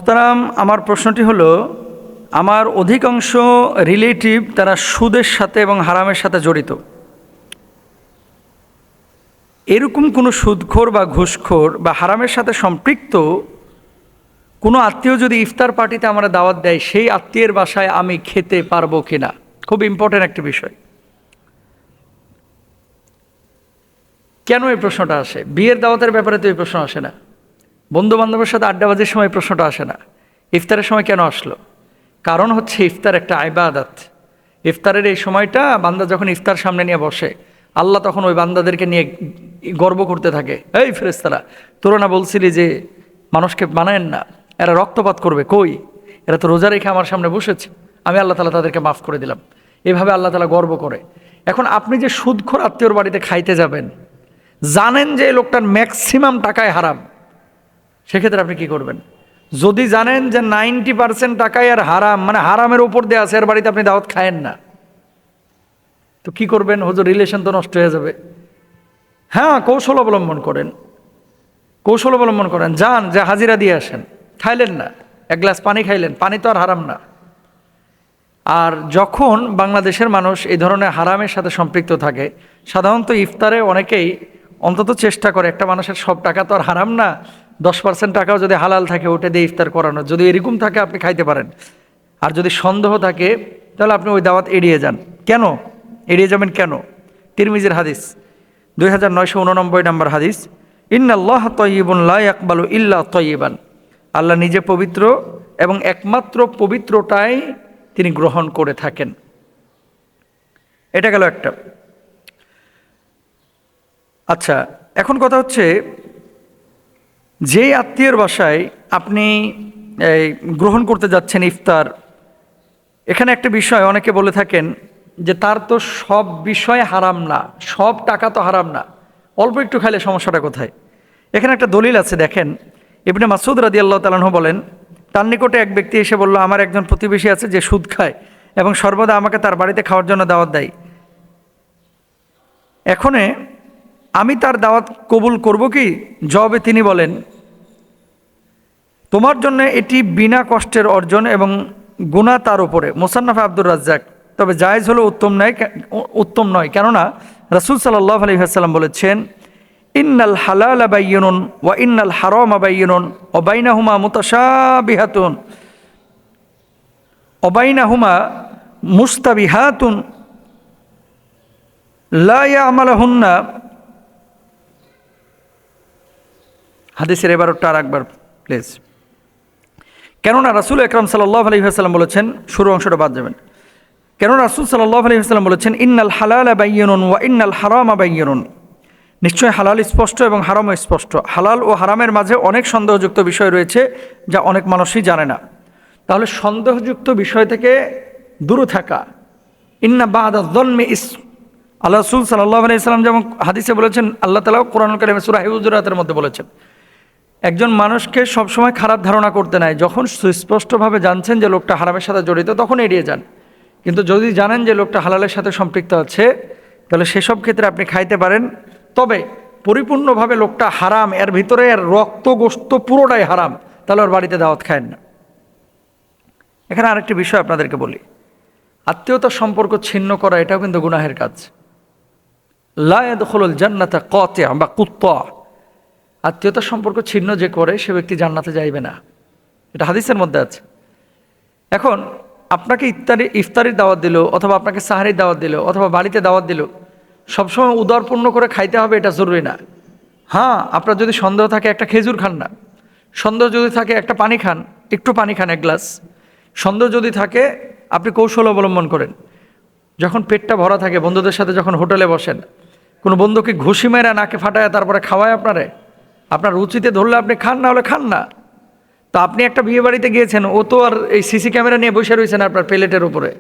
মোহতারাম, আমার প্রশ্নটি হলো, আমার অধিকাংশ রিলেটিভ তারা সুদের সাথে এবং হারামের সাথে জড়িত। এরকম কোনো সুদখোর বা ঘুষখোর বা হারামের সাথে সম্পৃক্ত কোনো আত্মীয় যদি ইফতার পার্টিতে আমরা দাওয়াত দেয়, সেই আত্মীয়ের বাসায় আমি খেতে পারবো কিনা? খুব ইম্পর্ট্যান্ট একটা বিষয়। কেন এই প্রশ্নটা আসে? বিয়ের দাওয়াতের ব্যাপারে তো এই প্রশ্ন আসে না, বন্ধু বান্ধবের সাথে আড্ডাবাজির সময় প্রশ্নটা আসে না, ইফতারের সময় কেন আসলো? কারণ হচ্ছে ইফতার একটা ইবাদত। ইফতারের এই সময়টা বান্দা যখন ইফতার সামনে নিয়ে বসে, আল্লাহ তখন ওই বান্দাদেরকে নিয়ে গর্ব করতে থাকে। এই ফেরেশতারা, তোরা না বলছিলি যে মানুষকে বানায়েন না, এরা রক্তপাত করবে, কই? এরা তো রোজা রেখে আমার সামনে বসেছে, আমি আল্লাহ তাআলা তাদেরকে মাফ করে দিলাম। এভাবে আল্লাহ তাআলা গর্ব করে। এখন আপনি যে সুদখোর আত্মীয়র বাড়িতে খাইতে যাবেন, জানেন যে এই লোকটার ম্যাক্সিমাম টাকায় হারাম, সেক্ষেত্রে আপনি কি করবেন? যদি জানেন যে 90% টাকায় আর হারাম, মানে হারামের উপর দিয়ে আছে, এর বাড়িতে আপনি দাওয়াত খায়েন না, তো কি করবেন? হুজুর, রিলেশন তো নষ্ট হয়ে যাবে। হ্যাঁ, কৌশল অবলম্বন করেন, কৌশল অবলম্বন করেন। যান, যে হাজিরা দিয়ে আসেন, খাইলেন না, এক গ্লাস পানি খাইলেন, পানি তো আর হারাম না। আর যখন বাংলাদেশের মানুষ এই ধরনের হারামের সাথে সম্পৃক্ত থাকে, সাধারণত ইফতারে অনেকেই অন্তত চেষ্টা করে, একটা মানুষের সব টাকা তো আর হারাম না, 10% টাকাও যদি হালাল থাকে ওটা দিয়ে ইফতার করানো। যদি এরকম থাকে আপনি খাইতে পারেন। আর যদি সন্দেহ থাকে তাহলে আপনি ওই দাওয়াত এড়িয়ে যান। কেন এড়িয়ে যাবেন? কেন? তিরমিজির হাদিস, 2989 নম্বর হাদিস, ইন্নাল্লাহ তাইয়্যিবুন লা ইয়াকবালু ইল্লা তাইয়্যিবান। আল্লাহ নিজে পবিত্র এবং একমাত্র পবিত্রটাই তিনি গ্রহণ করে থাকেন। এটা গেল একটা। আচ্ছা, এখন কথা হচ্ছে, যেই আত্মীয়ের বাসায় আপনি গ্রহণ করতে যাচ্ছেন ইফতার, এখানে একটা বিষয় অনেকে বলে থাকেন যে তার তো সব বিষয় হারাম না, সব টাকা তো হারাম না, অল্প একটু খাইলে সমস্যাটা কোথায়? এখানে একটা দলিল আছে, দেখেন। ইবনে মাসউদ রাদিয়াল্লাহু তাআলা আনহু বলেন, তার নিকটে এক ব্যক্তি এসে বলল, আমার একজন প্রতিবেশী আছে যে সুদ খায় এবং সর্বদা আমাকে তার বাড়িতে খাওয়ার জন্য দাওয়াত দেয়। এখনে আমি তার দাওয়াত কবুল করব কি? জবাবে তিনি বলেন, তোমার জন্য এটি বিনা কষ্টের অর্জন এবং গুনাহ তার উপরে। মুসান্নাফ আব্দুর রাজ্জাক। তবে জায়েজ হলো উত্তম নয়, কেননা রাসূল সাল্লাল্লাহু আলাইহি ওয়াসাল্লাম বলেছেন, ইন্নাল হালালা বাইয়িনুন ওয়া ইন্নাল হারামা বাইয়িনুন ওয়া বাইনাহুমা মুতাশাবিহাতুন ওয়া বাইনাহুমা মুস্তাবিহাতুন লা ইয়ামালুহুন্না। হাদিসের এবারটা আর একবার প্লিজ। কেননা রাসূল আকরাম সাল্লাল্লাহু আলাইহি ওয়াসাল্লাম বলেছেন, শুরু অংশটা বাদ যাবেন। কেননা রাসূল সাল্লাল্লাহু আলাইহি ওয়াসাল্লাম বলেছেন, ইন্নাল হালালা বাইয়িনুন ওয়া ইন্নাল হারামা বাইয়িনুন। নিশ্চয় হালাল স্পষ্ট এবং হারামও স্পষ্ট। হালাল ও হারামের মাঝে অনেক সন্দেহযুক্ত বিষয় রয়েছে যা অনেক মানুষই জানে না। তাহলে সন্দেহযুক্ত বিষয় থেকে দূরে থাকা, ইন্না বা'দা যন্মি ইসম। আল্লাহ রাসূল সাল্লাল্লাহু আলাইহি ওয়াসাল্লাম যেমন হাদিসে বলেছেন, আল্লাহ তাআলা কোরআনুল কারীমে সূরা হুজুরাতের মধ্যে বলেছেন, একজন মানুষকে সবসময় খারাপ ধারণা করতে নাই। যখন সুস্পষ্টভাবে জানছেন যে লোকটা হারামের সাথে জড়িত, তখন এড়িয়ে যান। কিন্তু যদি জানেন যে লোকটা হালালের সাথে সম্পৃক্ত আছে, তাহলে সেসব ক্ষেত্রে আপনি খাইতে পারেন। তবে পরিপূর্ণভাবে লোকটা হারাম, এর ভিতরে এর রক্ত গোশত পুরোটাই হারাম, তাহলে ওর বাড়িতে দাওয়াত খায়েন না। এখানে আরেকটি বিষয় আপনাদেরকে বলি, আত্মীয়তার সম্পর্ক ছিন্ন করা এটাও কিন্তু গুনাহের কাজ। লা ইয়াদখুলুল জান্নাতা কাতিআ বা কুত্তা। আত্মীয়তার সম্পর্ক ছিন্ন যে করে, সে ব্যক্তি জান্নাতে যাইবে না, এটা হাদিসের মধ্যে আছে। এখন আপনাকে ইফতারির দাওয়াত দিল, অথবা আপনাকে সাহারির দাওয়াত দিল, অথবা বাড়িতে দাওয়াত দিল, সবসময় উদারপূর্ণ করে খাইতে হবে এটা জরুরি না। হ্যাঁ, আপনার যদি সন্দেহ থাকে একটা খেজুর খান না, সন্দেহ যদি থাকে একটা পানি খান, একটু পানি খান এক গ্লাস। সন্দেহ যদি থাকে আপনি কৌশল অবলম্বন করেন। যখন পেটটা ভরা থাকে, বন্ধুদের সাথে যখন হোটেলে বসেন, কোনো বন্ধুকে ঘুষি মেরা নাকে ফাটায় তারপরে খাওয়ায় আপনার রুচিতে ধরলে আপনি খান, না হলে খান না। তো আপনি একটা বিয়ে বাড়িতে গিয়েছেন, ও তো আর এই সিসি ক্যামেরা নিয়ে বসে রয়েছেন আপনার প্লেটের উপরে,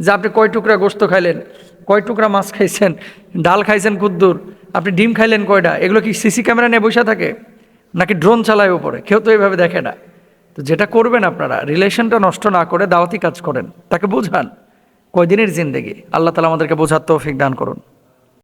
যে আপনি কয় টুকরা গোশত খাইলেন, কয় টুকরা মাছ খাইছেন, ডাল খাইছেন কুদ্দুর, আপনি ডিম খাইলেন কয়টা, এগুলো কি সিসি ক্যামেরা নিয়ে বসে থাকে নাকি ড্রোন চালায় উপরে? কেউ তো এইভাবে দেখে না। তো যেটা করবেন আপনারা, রিলেশনটা নষ্ট না করে দাওয়াতি কাজ করেন, তাকে বোঝান। কয়দিনের জিন্দেগি, আল্লাহ তাআলা আমাদেরকে বোঝার তৌফিক দান করুন।